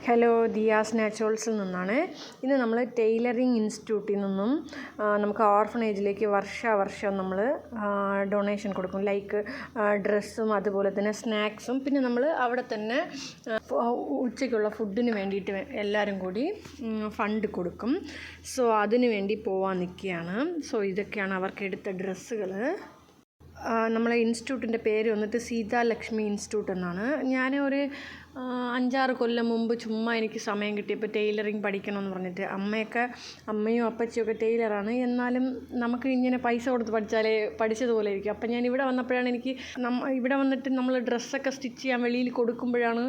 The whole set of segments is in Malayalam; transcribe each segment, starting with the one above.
ഹലോ, ദിയാസ് നാച്ചുറൽസിൽ നിന്നാണ്. ഇന്ന് നമ്മൾ ടൈലറിങ് ഇൻസ്റ്റിറ്റ്യൂട്ടിൽ നിന്നും നമുക്ക് ഓർഫനേജിലേക്ക് വർഷം നമ്മൾ ഡൊണേഷൻ കൊടുക്കും. ലൈക്ക് ഡ്രസ്സും അതുപോലെ തന്നെ സ്നാക്സും, പിന്നെ നമ്മൾ അവിടെ തന്നെ ഉച്ചയ്ക്കുള്ള ഫുഡിന് വേണ്ടിയിട്ട് എല്ലാവരും കൂടി ഫണ്ട് കൊടുക്കും. സോ അതിനു വേണ്ടി പോവാൻ നിൽക്കുകയാണ്. സോ ഇതൊക്കെയാണ് അവർക്ക് എടുത്ത ഡ്രസ്സുകൾ. നമ്മളെ ഇൻസ്റ്റിറ്റ്യൂട്ടിൻ്റെ പേര് വന്നിട്ട് സീതാലക്ഷ്മി ഇൻസ്റ്റിറ്റ്യൂട്ട് എന്നാണ്. ഞാൻ ഒരു 5-6 കൊല്ലം മുമ്പ് ചുമ്മാ എനിക്ക് സമയം കിട്ടിയപ്പോൾ ടൈലറിങ് പഠിക്കണമെന്ന് പറഞ്ഞിട്ട്, അമ്മയും അപ്പച്ചിയൊക്കെ ടൈലറാണ്, എന്നാലും നമുക്ക് ഇങ്ങനെ പൈസ കൊടുത്ത് പഠിച്ചതുപോലെ ഇരിക്കും. അപ്പം ഞാൻ ഇവിടെ വന്നപ്പോഴാണ് എനിക്ക് ഇവിടെ വന്നിട്ട് നമ്മൾ ഡ്രസ്സൊക്കെ സ്റ്റിച്ച് ചെയ്യാൻ വെളിയിൽ കൊടുക്കുമ്പോഴാണ്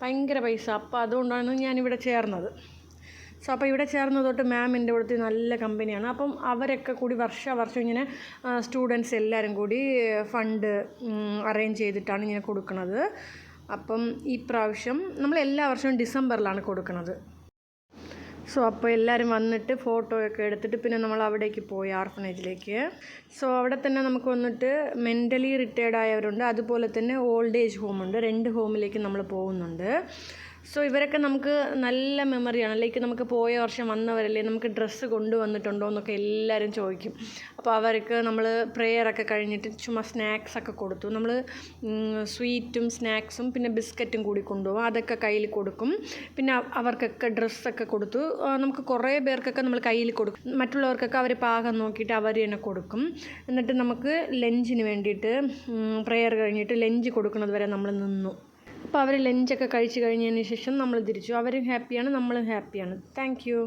ഭയങ്കര പൈസ. അപ്പോൾ അതുകൊണ്ടാണ് ഞാനിവിടെ ചേർന്നത്. സോ അപ്പോൾ ഇവിടെ ചേർന്ന് തൊട്ട് മാം എൻ്റെ അടുത്ത് നല്ല കമ്പനിയാണ്. അപ്പം അവരൊക്കെ കൂടി വർഷം ഇങ്ങനെ സ്റ്റുഡൻസ് എല്ലാവരും കൂടി ഫണ്ട് അറേഞ്ച് ചെയ്തിട്ടാണ് ഇങ്ങനെ കൊടുക്കുന്നത്. അപ്പം ഈ പ്രാവശ്യം നമ്മൾ എല്ലാ വർഷവും ഡിസംബറിലാണ് കൊടുക്കുന്നത്. സോ അപ്പോൾ എല്ലാവരും വന്നിട്ട് ഫോട്ടോയൊക്കെ എടുത്തിട്ട് പിന്നെ നമ്മൾ അവിടേക്ക് പോയി ഓർഫനേജിലേക്ക്. സോ അവിടെ തന്നെ നമുക്ക് വന്നിട്ട് മെൻ്റലി റിട്ടയർഡ് ആയവരുണ്ട്, അതുപോലെ തന്നെ ഓൾഡ് ഏജ് ഹോമുണ്ട്. 2 ഹോമിലേക്ക് നമ്മൾ പോകുന്നുണ്ട്. സോ ഇവരൊക്കെ നമുക്ക് നല്ല മെമ്മറിയാണ്. ലൈക്ക് നമുക്ക് പോയ വർഷം വന്നവരല്ലേ, നമുക്ക് ഡ്രസ്സ് കൊണ്ടുവന്നിട്ടുണ്ടോ എന്നൊക്കെ എല്ലാവരും ചോദിക്കും. അപ്പോൾ അവർക്ക് നമ്മൾ പ്രെയറൊക്കെ കഴിഞ്ഞിട്ട് ചുമ്മാ സ്നാക്സൊക്കെ കൊടുത്തു. നമ്മൾ സ്വീറ്റും സ്നാക്സും പിന്നെ ബിസ്ക്കറ്റും കൂടി കൊണ്ടുപോകും. അതൊക്കെ കയ്യിൽ കൊടുക്കും. പിന്നെ അവർക്കൊക്കെ ഡ്രസ്സൊക്കെ കൊടുത്തു. നമുക്ക് കുറേ പേർക്കൊക്കെ നമ്മൾ കയ്യിൽ കൊടുക്കും. മറ്റുള്ളവർക്കൊക്കെ അവർ പാകം നോക്കിയിട്ട് അവർ തന്നെ കൊടുക്കും. എന്നിട്ട് നമുക്ക് ലഞ്ചിന് വേണ്ടിയിട്ട് പ്രെയർ കഴിഞ്ഞിട്ട് ലഞ്ച് കൊടുക്കുന്നത് വരെ നമ്മൾ നിന്നു. അപ്പോൾ അവർ ലഞ്ചൊക്കെ കഴിച്ച് കഴിഞ്ഞതിന് ശേഷം നമ്മൾ തിരിച്ചു. അവരും ഹാപ്പിയാണ്, നമ്മളും ഹാപ്പിയാണ്. Thank you.